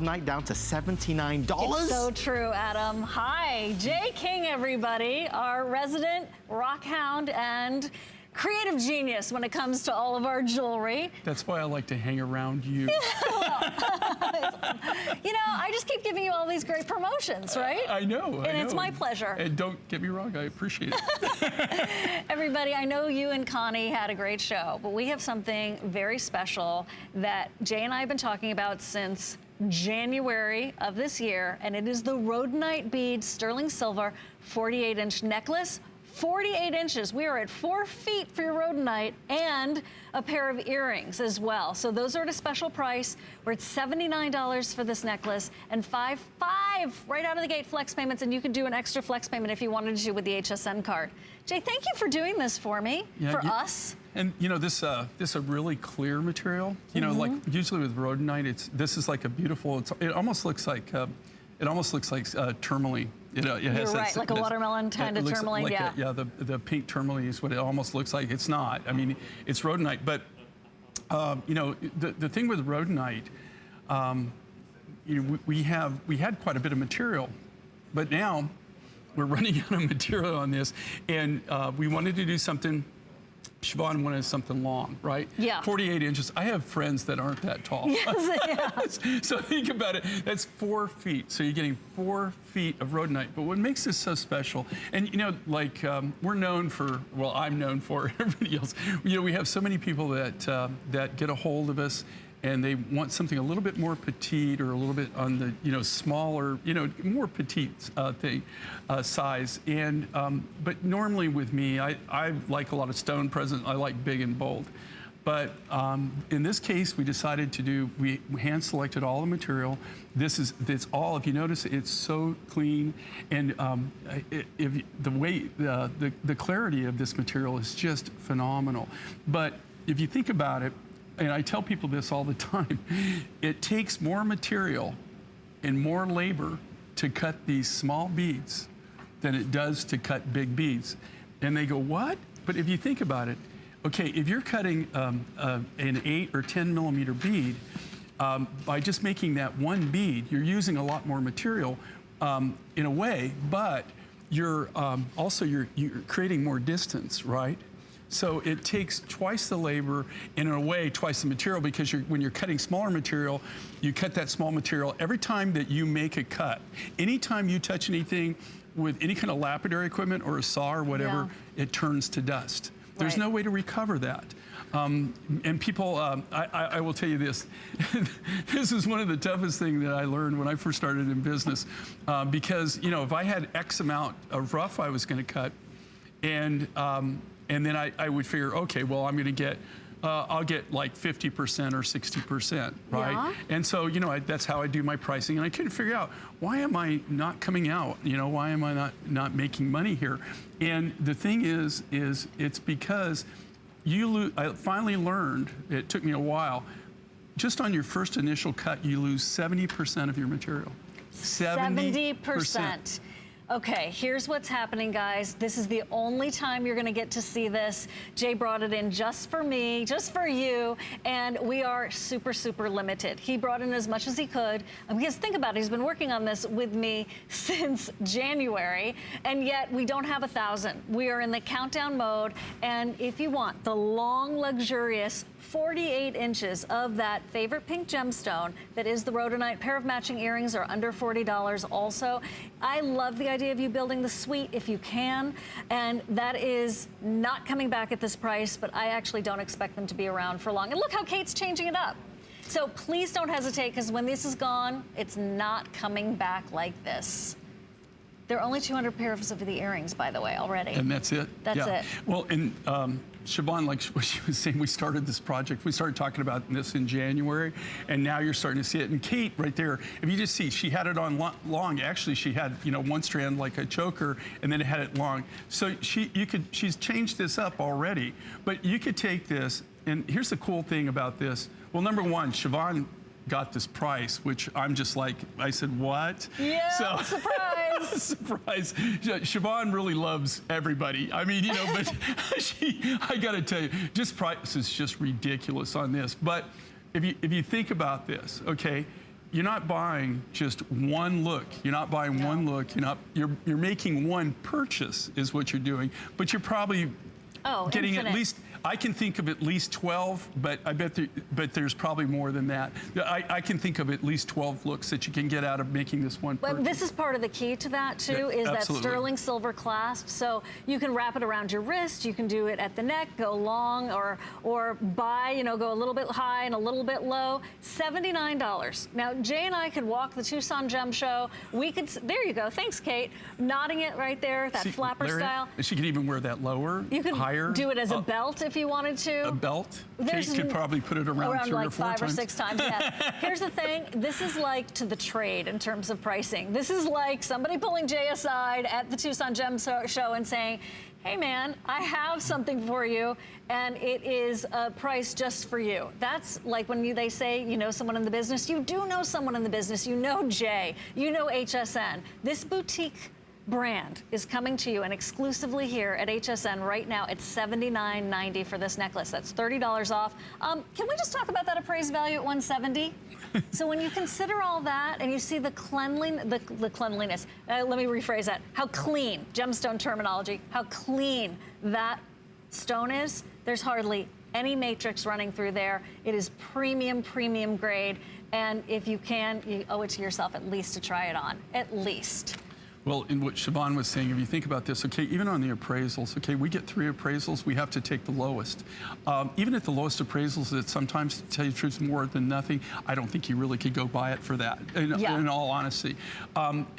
Night down to $79. It's so true, Adam. Hi, Jay King, everybody, our resident rock hound and creative genius when it comes to all of our jewelry. That's why I like to hang around you. You know, I just keep giving you all these great promotions, right? I know. And it's my pleasure. And don't get me wrong, I appreciate it. Everybody, I know you and Connie had a great show, but we have something very special that Jay and I have been talking about since January of this year, and it is the Rhodonite Bead sterling silver 48-inch necklace. 48 inches. We are at 4 feet for your rhodonite and a pair of earrings as well. So those are at a special price. We're at $79 for this necklace and $5 right out of the gate flex payments, and you could do an extra flex payment if you wanted to with the HSN card. Jay, thank you for doing this for me, for us. And you know, this a really clear material. You know, like usually with rhodonite, this is like a beautiful. It almost looks like tourmaline. It has You're right, like a watermelon kind of tourmaline, like yeah. The pink tourmaline is what it almost looks like. It's not. I mean, it's rhodonite, but you know, the thing with rhodonite, you know, we had quite a bit of material, but now we're running out of material on this, and we wanted to do something. Siobhan wanted something long, right? Yeah. 48 inches. I have friends that aren't that tall. Yes, yeah. So think about it. That's 4 feet. So you're getting 4 feet of rhodonite. But what makes this so special, and you know, like we're known for, well, I'm known for, everybody else. You know, we have so many people that that get a hold of us, and they want something a little bit more petite or a little bit on the, you know, smaller, you know, more petite size. And but normally with me, I like a lot of stone present. I like big and bold. But in this case, we decided to do, we hand selected all the material. It's all, if you notice, it's so clean. And the way, the clarity of this material is just phenomenal. But if you think about it, and I tell people this all the time, it takes more material and more labor to cut these small beads than it does to cut big beads. And they go, what? But if you think about it, okay, if you're cutting an 8 or 10 millimeter bead, by just making that one bead, you're using a lot more material in a way, but you're also you're creating more distance, right? So it takes twice the labor, and in a way, twice the material, because when you're cutting smaller material, you cut that small material. Every time that you make a cut, anytime you touch anything with any kind of lapidary equipment or a saw or whatever, it turns to dust. There's no way to recover that. And people, I will tell you this, this is one of the toughest things that I learned when I first started in business, because, you know, if I had X amount of rough I was gonna cut, and then I would figure, okay, well, I'm gonna get, I'll get like 50% or 60%, right? Yeah. And so, you know, that's how I do my pricing, and I couldn't figure out, why am I not coming out? You know, why am I not making money here? And the thing is it's because I finally learned, it took me a while, just on your first initial cut, you lose 70% of your material. 70%. Okay, here's what's happening, guys. This is the only time you're gonna get to see this. Jay brought it in just for me, just for you, and we are super, super limited. He brought in as much as he could, because think about it, he's been working on this with me since January, and yet we don't have 1,000. We are in the countdown mode, and if you want the long, luxurious 48 inches of that favorite pink gemstone that is the rhodonite, pair of matching earrings are under $40 also. I love the idea of you building the suite if you can, and that is not coming back at this price, but I actually don't expect them to be around for long. And look how Kate's changing it up. So please don't hesitate, because when this is gone, it's not coming back like this. There are only 200 pairs of the earrings, by the way, already. And that's it? That's it. Well, and Siobhan, like what she was saying, we started this project, we started talking about this in January, and now you're starting to see it. And Kate, right there, if you just see, she had it on long. Actually, she had, you know, one strand like a choker, and then it had it long. So she's changed this up already, but you could take this, and here's the cool thing about this. Well, number one, Siobhan got this price, which I'm just like, I said, what? Yeah, so, surprise. Surprise. Siobhan really loves everybody. I mean, you know, but I gotta tell you, price is just ridiculous on this. But if you think about this, okay, you're not buying just one look. You're not buying one look. You're making one purchase is what you're doing, but you're probably getting infinite. at least, I can think of at least 12, but I bet there's probably more than that. I can think of at least 12 looks that you can get out of making this one purchase. But this is part of the key to that too, is that sterling silver clasp. So you can wrap it around your wrist, you can do it at the neck, go long, or buy, go a little bit high and a little bit low. $79. Now, Jay and I could walk the Tucson Gem Show. We could, there you go, thanks Kate. Nodding it right there, that flapper Larry, style. She could even wear that lower, you could higher. Do it as a belt if you wanted to. A belt? Kate could probably put it around 3 like or 4 5 times. or 6 times, yeah. Here's the thing, this is like to the trade in terms of pricing. This is like somebody pulling Jay aside at the Tucson Gem Show and saying, hey man, I have something for you, and it is a price just for you. That's like when they say you know someone in the business. You do know someone in the business. You know Jay. You know HSN. This boutique brand is coming to you and exclusively here at HSN right now at $79.90 for this necklace. That's $30 off. Can we just talk about that appraised value at $170? So when you consider all that and you see the cleanliness, let me rephrase that, how clean, gemstone terminology, how clean that stone is, there's hardly any matrix running through there. It is premium grade. And if you can, you owe it to yourself at least to try it on, at least. Well, in what Siobhan was saying, if you think about this, okay, even on the appraisals, okay, we get 3 appraisals, we have to take the lowest. Even at the lowest appraisals, it's sometimes, to tell you the truth, more than nothing. I don't think you really could go buy it for that, in all honesty.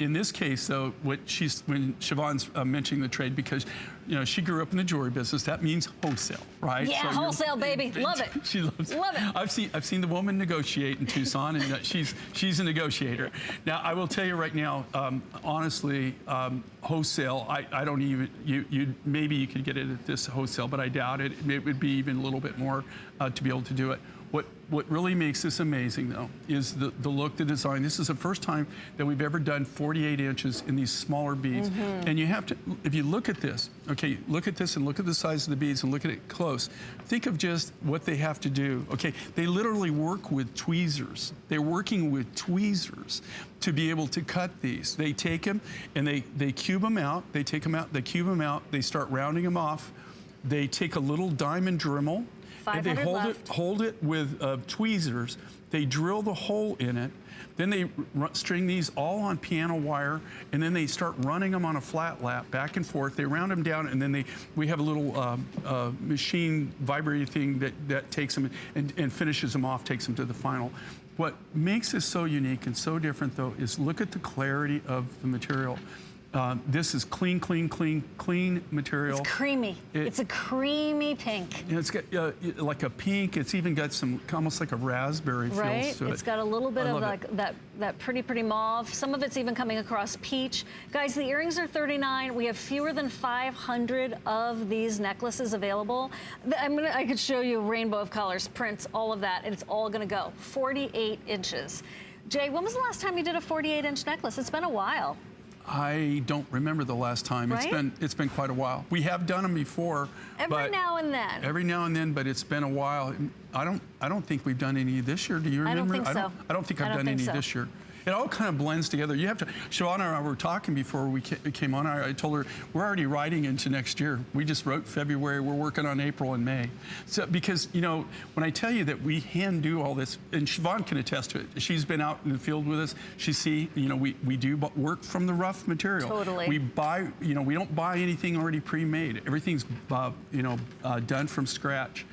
In this case, though, when Siobhan's mentioning the trade, because she grew up in the jewelry business, that means wholesale, right? Yeah, so wholesale, baby. Love it. She loves Love it. I've seen the woman negotiate in Tucson, and she's a negotiator. Now, I will tell you right now, honestly, wholesale, I don't even, maybe you could get it at this wholesale, but I doubt it. It would be even a little bit more to be able to do it. What really makes this amazing, though, is the look, the design. This is the first time that we've ever done 48 inches in these smaller beads. And you have to, if you look at this, okay, look at this and look at the size of the beads and look at it close. Think of just what they have to do. Okay, they literally work with tweezers. They're working with tweezers to be able to cut these. They take them and they cube them out. They take them out, they cube them out. They start rounding them off. They take a little diamond Dremel. And they hold it with tweezers. They drill the hole in it. Then they string these all on piano wire, and then they start running them on a flat lap back and forth. They round them down, and then we have a little machine vibrating thing that takes them and finishes them off, takes them to the final. What makes this so unique and so different, though, is look at the clarity of the material. This is clean material. It's creamy. It's a creamy pink. It's got like a pink. It's even got some almost like a raspberry feel to it. It's got a little bit of like that pretty mauve. Some of it's even coming across peach. Guys, the earrings are $39. We have fewer than 500 of these necklaces available. I could show you a rainbow of colors, prints, all of that, and it's all gonna go. 48 inches. Jay, when was the last time you did a 48-inch necklace? It's been a while. I don't remember the last time. Right? It's been quite a while. We have done them before. Every now and then. Every now and then, but it's been a while. I don't think we've done any this year. Do you remember? I don't think so. I don't think I've done any this year. It all kind of blends together. You have to, Siobhan and I were talking before we came on. I told her, we're already writing into next year. We just wrote February. We're working on April and May. So, because, when I tell you that we hand do all this, and Siobhan can attest to it. She's been out in the field with us. We do work from the rough material. Totally. We buy, we don't buy anything already pre-made. Everything's, done from scratch.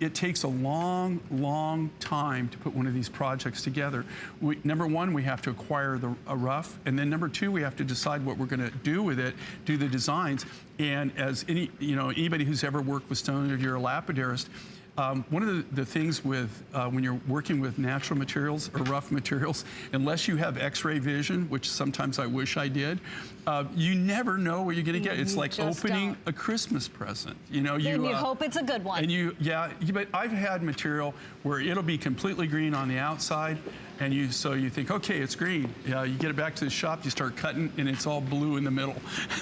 It takes a long time to put one of these projects together. Number one, we have to acquire a rough, and then number two, we have to decide what we're going to do with it, do the designs. And as anybody who's ever worked with stone, if you're a lapidarist, one of the things with when you're working with natural materials or rough materials, unless you have X-ray vision, which sometimes I wish I did, you never know what you're going to get. It's like opening a Christmas present. You hope it's a good one. And but I've had material where it'll be completely green on the outside, and so you think, okay, it's green. You get it back to the shop, you start cutting, and it's all blue in the middle.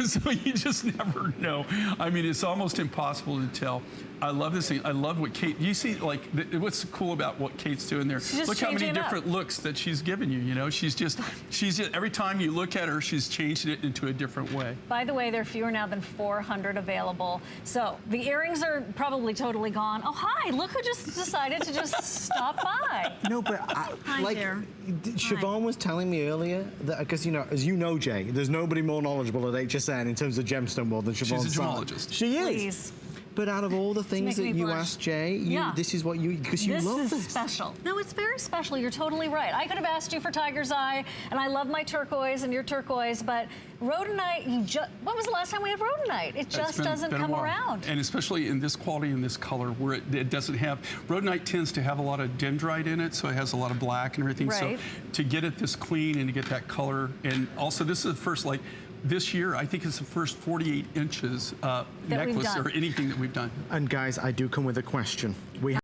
So you just never know. I mean, it's almost impossible to tell. I love this thing. I love what Kate, you see, like, what's cool about what Kate's doing there? She's just Look how many changing it up. different looks that she's given you, you know? She's just, every time you look at her, she's changed it into a different way. By the way, there are fewer now than 400 available. So the earrings are probably totally gone. Oh, hi, look who just decided to just stop by. No, but Hi like there. Siobhan was telling me earlier that, because you know, as you know, Jay, there's nobody more knowledgeable at HSN in terms of gemstone world than Siobhan. She's a gemologist. She is. Please. But out of all the things that making me you blush. asked Jay, Yeah. this is what you, because you love This this. is special. No, it's very special. You're totally right. I could have asked you for Tiger's Eye, and I love my turquoise and your turquoise, but Rhodonite, when was the last time we had Rhodonite? It just doesn't been a come while. around. And especially in this quality and this color where it doesn't have, Rhodonite tends to have a lot of dendrite in it, so it has a lot of black and everything. Right. So to get it this clean and to get that color, and also this is the first, like, this year, I think it's the first 48 inches we've necklace done. or anything that we've done. And guys, I do come with a question. We